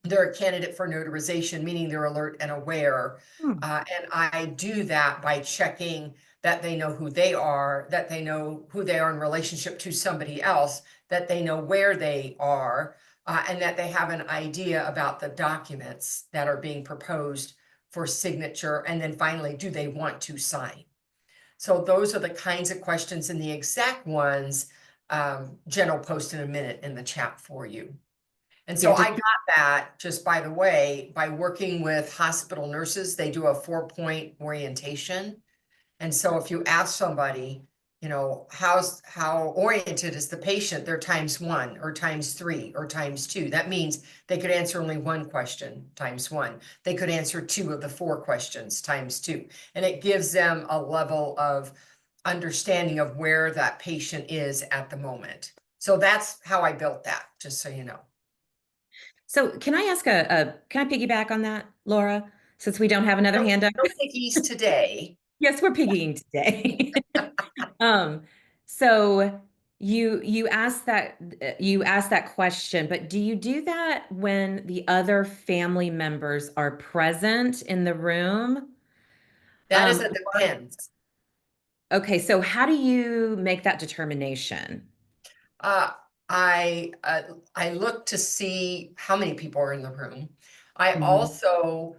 they're a candidate for notarization, meaning they're alert and aware. And I do that by checking that they know who they are, that they know who they are in relationship to somebody else, that they know where they are, and that they have an idea about the documents that are being proposed for signature. And then finally, do they want to sign? So those are the kinds of questions, and the exact ones Jen will post in a minute in the chat for you. And so I got that, just by the way, by working with hospital nurses. They do a 4-point orientation. And so if you ask somebody, you know, how oriented is the patient, they're ×1 or ×3 or ×2. That means they could answer only one question ×1. They could answer 2 of the 4 questions ×2. And it gives them a level of understanding of where that patient is at the moment. So that's how I built that, just so you know.
So can I ask can I piggyback on that, Laura, since we don't have another hand up?
No piggies today.
Yes, we're piggying today. So you asked that question, but do you do that when the other family members are present in the room?
That is, it depends.
Okay, so how do you make that determination?
I look to see how many people are in the room. I
Mhm.
also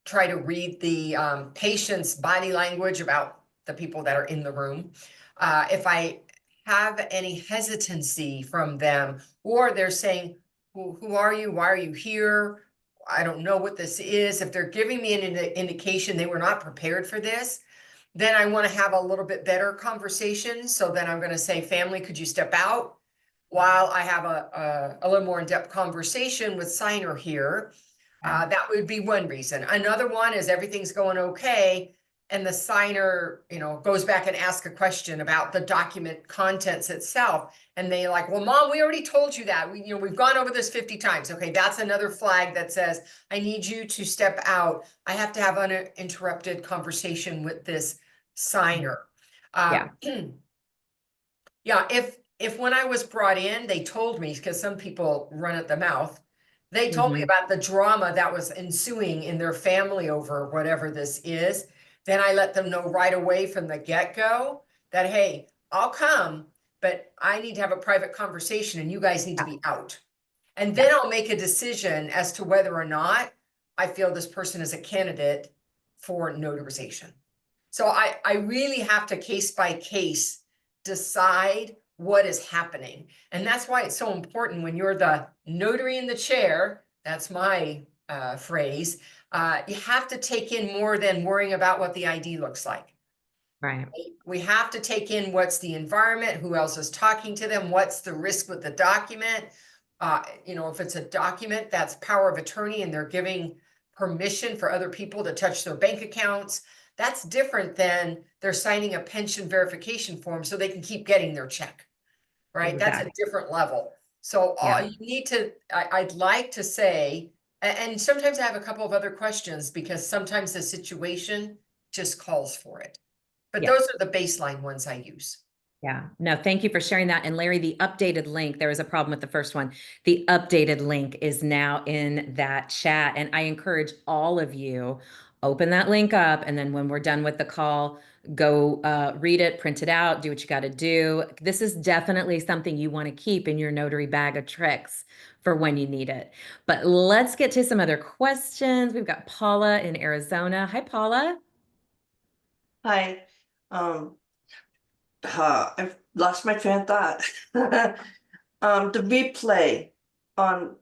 try to read the patient's body language about the people that are in the room. If I have any hesitancy from them, or they're saying, who are you? Why are you here? I don't know what this is. If they're giving me an indication they were not prepared for this, then I want to have a little bit better conversation. So then I'm going to say, family, could you step out while I have a little more in-depth conversation with signer here? That would be one reason. Another one is everything's going okay, and the signer, you know, goes back and asks a question about the document contents itself, and they like, well, Mom, we already told you that. We've gone over this 50 times. Okay, that's another flag that says, I need you to step out. I have to have uninterrupted conversation with this signer.
Yeah.
Yeah, if when I was brought in, they told me, because some people run at the mouth, they told me about the drama that was ensuing in their family over whatever this is, then I let them know right away from the get-go that, hey, I'll come, but I need to have a private conversation and you guys need to be out. And then I'll make a decision as to whether or not I feel this person is a candidate for notarization. So I really have to case by case decide what is happening. And that's why it's so important when you're the notary in the chair, that's my phrase, you have to take in more than worrying about what the ID looks like.
Right.
We have to take in what's the environment, who else is talking to them, what's the risk with the document. If it's a document that's power of attorney and they're giving permission for other people to touch their bank accounts, that's different than they're signing a pension verification form so they can keep getting their check, right? That's a different level. So you need to, I'd like to say, and sometimes I have a couple of other questions because sometimes the situation just calls for it. But those are the baseline ones I use.
Yeah, no, thank you for sharing that. And Larry, the updated link, there was a problem with the first one. The updated link is now in that chat. And I encourage all of you, open that link up. And then when we're done with the call, go read it, print it out, do what you got to do. This is definitely something you want to keep in your notary bag of tricks for when you need it. But let's get to some other questions. We've got Paula in Arizona. Hi, Paula.
Hi. I've lost my train of thought. The replay on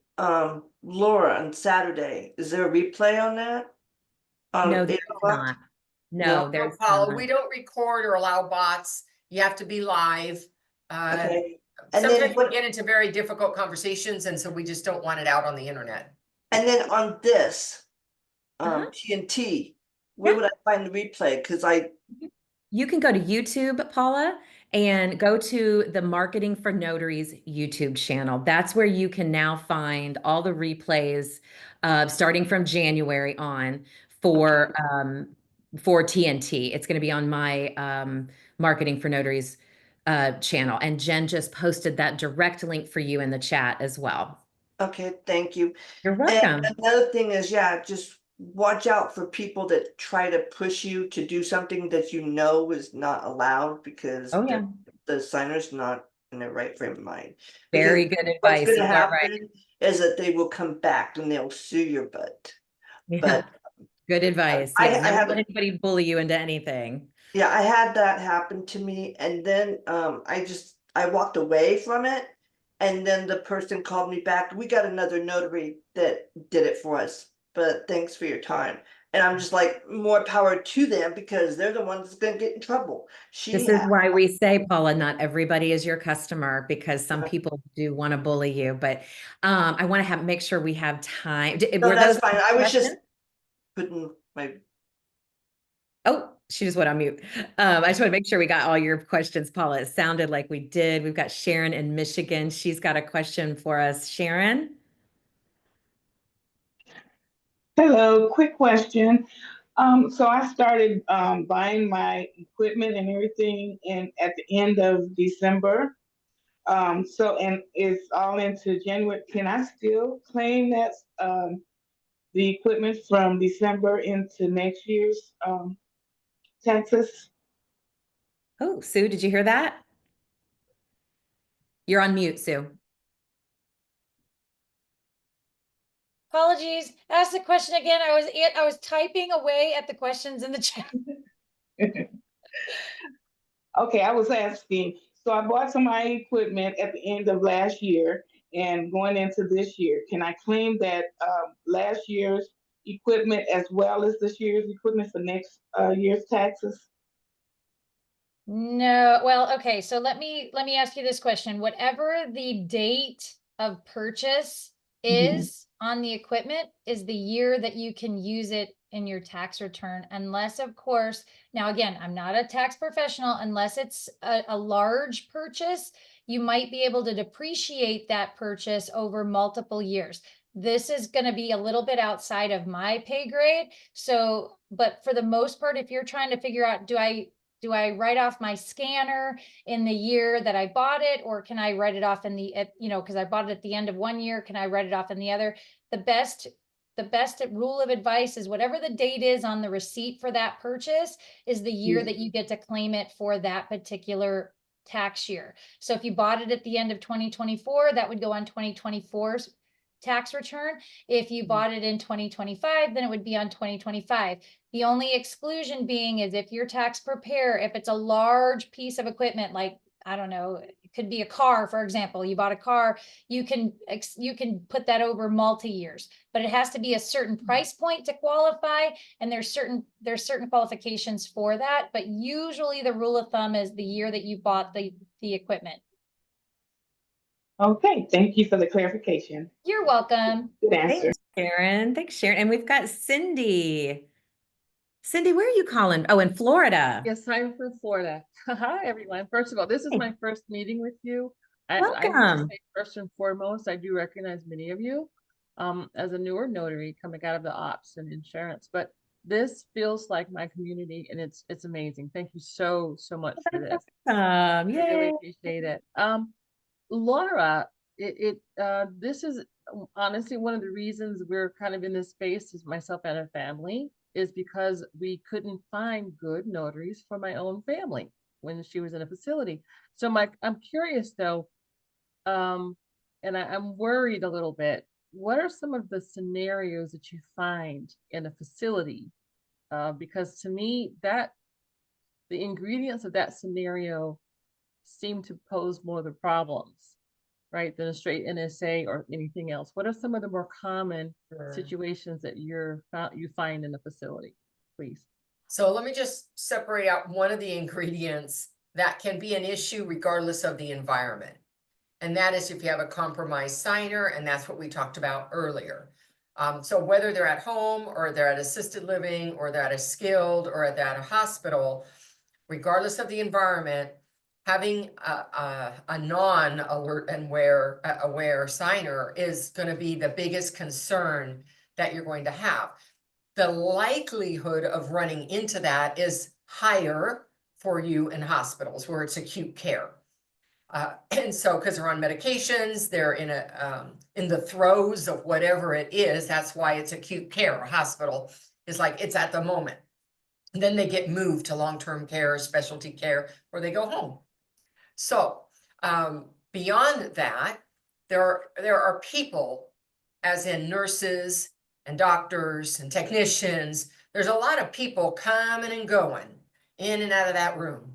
Laura on Saturday. Is there a replay on that?
No, there's not. No, there's
Paula,
not.
we don't record or allow bots. You have to be live.
Okay. And
Sometimes
then
we get into very difficult conversations, and so we just don't want it out on the internet.
And then on this TNT, where
Yeah.
would I find the replay? Because
You can go to YouTube, Paula, and go to the Marketing for Notaries YouTube channel. That's where you can now find all the replays starting from January on for TNT. It's going to be on my Marketing for Notaries channel. And Jen just posted that direct link for you in the chat as well.
okay, thank you.
You're
And
welcome.
another thing is, yeah, just watch out for people that try to push you to do something that you know is not allowed because
Oh, yeah.
the signer's not in the right frame of mind.
Very
Because
good
what's
advice.
gonna
You are right.
happen is that they will come back and they'll sue your butt.
Yeah.
But
Good advice.
I
Yeah. Never
have
let anybody bully you into anything.
yeah, I had that happen to me, and then I walked away from it, and then the person called me back. We got another notary that did it for us, but thanks for your time. And I'm just like, more power to them because they're the ones that's gonna get in trouble.
This is why we say, Paula, not everybody is your customer because some people do want to bully you. But I want to make sure we have time.
No,
Were
that's
those
fine. I was just
questions?
putting my
Oh, she just went on mute. I just want to make sure we got all your questions, Paula. It sounded like we did. We've got Sharon in Michigan. She's got a question for us. Sharon?
Hello, quick question. So I started buying my equipment and everything at the end of December. And it's all into January. Can I still claim that the equipment from December into next year's taxes?
Oh, Sue, did you hear that? You're on mute, Sue.
Apologies. Ask the question again. I was typing away at the questions in the chat.
Okay, I was asking. So I bought some of my equipment at the end of last year and going into this year. Can I claim that last year's equipment as well as this year's equipment for next year's taxes?
No, well, okay, so let me ask you this question. Whatever the date of purchase is on the equipment is the year that you can use it in your tax return, unless, of course, now again, I'm not a tax professional, unless it's a large purchase, you might be able to depreciate that purchase over multiple years. This is going to be a little bit outside of my pay grade. So, but for the most part, if you're trying to figure out, do I write off my scanner in the year that I bought it, or can I write it off in because I bought it at the end of one year, can I write it off in the other? The best rule of advice is whatever the date is on the receipt for that purchase is the year that you get to claim it for that particular tax year. So if you bought it at the end of 2024, that would go on 2024's tax return. If you bought it in 2025, then it would be on 2025. The only exclusion being is if your tax preparer, if it's a large piece of equipment, like, I don't know, it could be a car, for example, you bought a car, you can put that over multi-years, but it has to be a certain price point to qualify. And there's certain qualifications for that. But usually the rule of thumb is the year that you bought the equipment.
Okay, thank you for the clarification.
You're welcome.
Good answer.
Thanks, Sharon. Thanks, Sharon. And we've got Cindy. Cindy, where are you calling? Oh, in Florida.
Yes, I'm from Florida. Hi, everyone. First of all, this is
Hey.
my first meeting with you. I have
Welcome.
to say, first and foremost, I do recognize many of you as a newer notary coming out of the ops and insurance, but this feels like my community and it's amazing. Thank you so much for this.
Yay.
I really appreciate it. Laura, this is honestly one of the reasons we're kind of in this space, is myself and a family, is because we couldn't find good notaries for my own family when she was in a facility. So I'm curious though, and I'm worried a little bit. What are some of the scenarios that you find in a facility? Because to me, the ingredients of that scenario seem to pose more of the problems, right, than a straight NSA or anything else. What are some of the more common situations that you find in a facility, please?
So let me just separate out one of the ingredients that can be an issue regardless of the environment. And that is if you have a compromised signer, and that's what we talked about earlier. So whether they're at home or they're at assisted living or they're at a skilled or they're at a hospital, regardless of the environment, having a non-alert and aware signer is going to be the biggest concern that you're going to have. The likelihood of running into that is higher for you in hospitals where it's acute care. And so, because they're on medications, they're in the throes of whatever it is. That's why it's acute care. A hospital is like it's at the moment. And then they get moved to long-term care, specialty care, or they go home. So beyond that, there are people, as in nurses and doctors and technicians. There's a lot of people coming and going in and out of that room.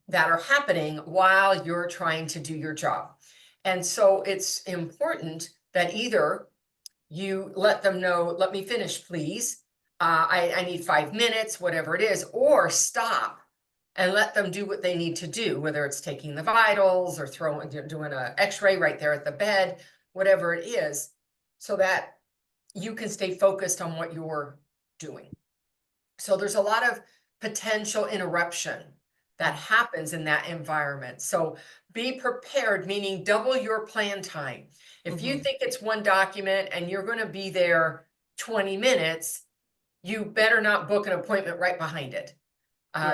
That are happening while you're trying to do your job. And so it's important that either you let them know, let me finish, please. I need 5 minutes, whatever it is, or stop and let them do what they need to do, whether it's taking the vitals or doing an x-ray right there at the bed, whatever it is, so that you can stay focused on what you're doing. So there's a lot of potential interruption that happens in that environment. So be prepared, meaning double your plan time. If you think it's one document and you're going to be there 20 minutes, you better not book an appointment right behind it.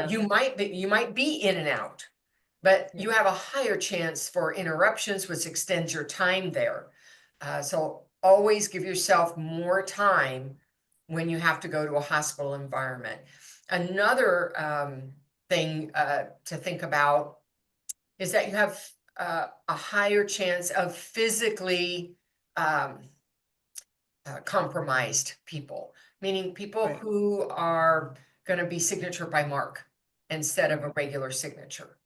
You might be in and out, but you have a higher chance for interruptions, which extends your time there. So always give yourself more time when you have to go to a hospital environment. Another thing to think about is that you have a higher chance of physically compromised people, meaning people who are going to be signature by mark instead of a regular signature.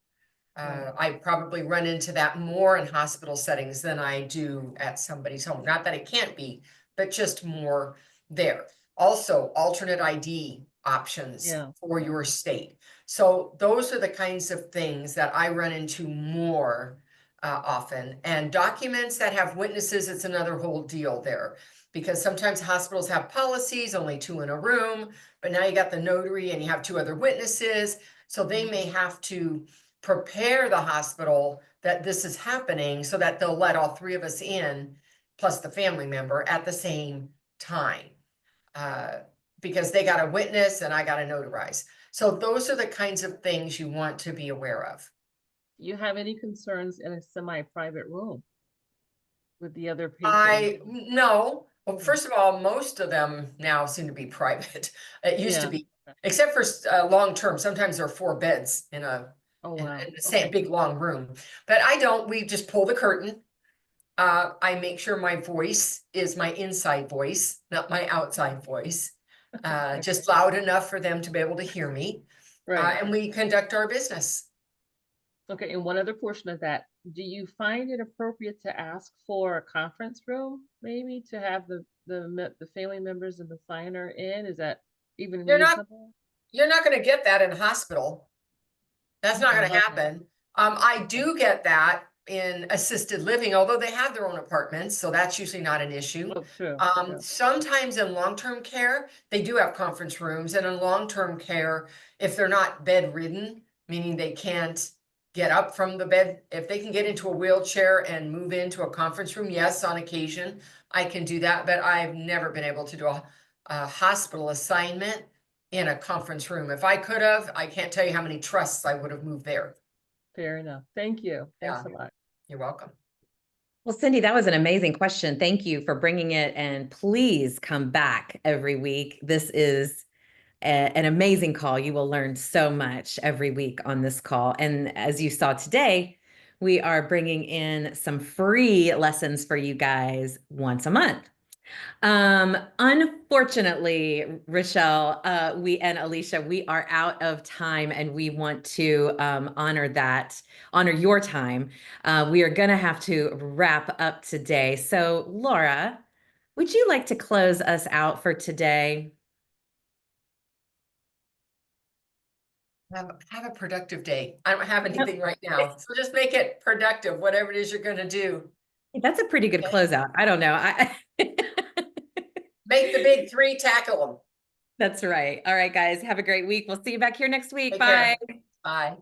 I probably run into that more in hospital settings than I do at somebody's home. Not that it can't be, but just more there. Also, alternate ID options for your state. So those are the kinds of things that I run into more often. And documents that have witnesses, it's another whole deal there. Because sometimes hospitals have policies, only 2 in a room, but now you got the notary and you have 2 other witnesses. So they may have to prepare the hospital that this is happening so that they'll let all 3 of us in, plus the family member, at the same time. Because they got a witness and I got to notarize. So those are the kinds of things you want to be aware of.
You have any concerns in a semi-private room with the other patients?
No. Well, first of all, most of them now seem to be private. It used to be, except for long-term. Sometimes there are 4 beds in a in the same big long room. But we just pull the curtain. I make sure my voice is my inside voice, not my outside voice. Just loud enough for them to be able to hear me. And we conduct our business.
Okay, and one other portion of that, do you find it appropriate to ask for a conference room, maybe, to have the family members and the signer in? Is that even reasonable?
You're not going to get that in a hospital. That's not going to happen. I do get that in assisted living, although they have their own apartments, so that's usually not an issue. Sometimes in long-term care, they do have conference rooms, and in long-term care, if they're not bedridden, meaning they can't get up from the bed, if they can get into a wheelchair and move into a conference room, yes, on occasion, I can do that, but I've never been able to do a hospital assignment in a conference room. If I could have, I can't tell you how many trusts I would have moved there.
Fair enough. Thank you. Thanks a lot.
You're welcome.
Well, Cindy, that was an amazing question. Thank you for bringing it, and please come back every week. This is an amazing call. You will learn so much every week on this call. And as you saw today, we are bringing in some free lessons for you guys once a month. Unfortunately, Rochelle, we and Alicia, we are out of time, and we want to honor your time. We are going to have to wrap up today. So, Laura, would you like to close us out for today?
Have a productive day. I don't have anything right now, so just make it productive, whatever it is you're going to do.
That's a pretty good closeout. I don't know.
Make the big three, tackle them.
That's right. All right, guys, have a great week. We'll see you back here next week.
Take
Bye.
care. Bye.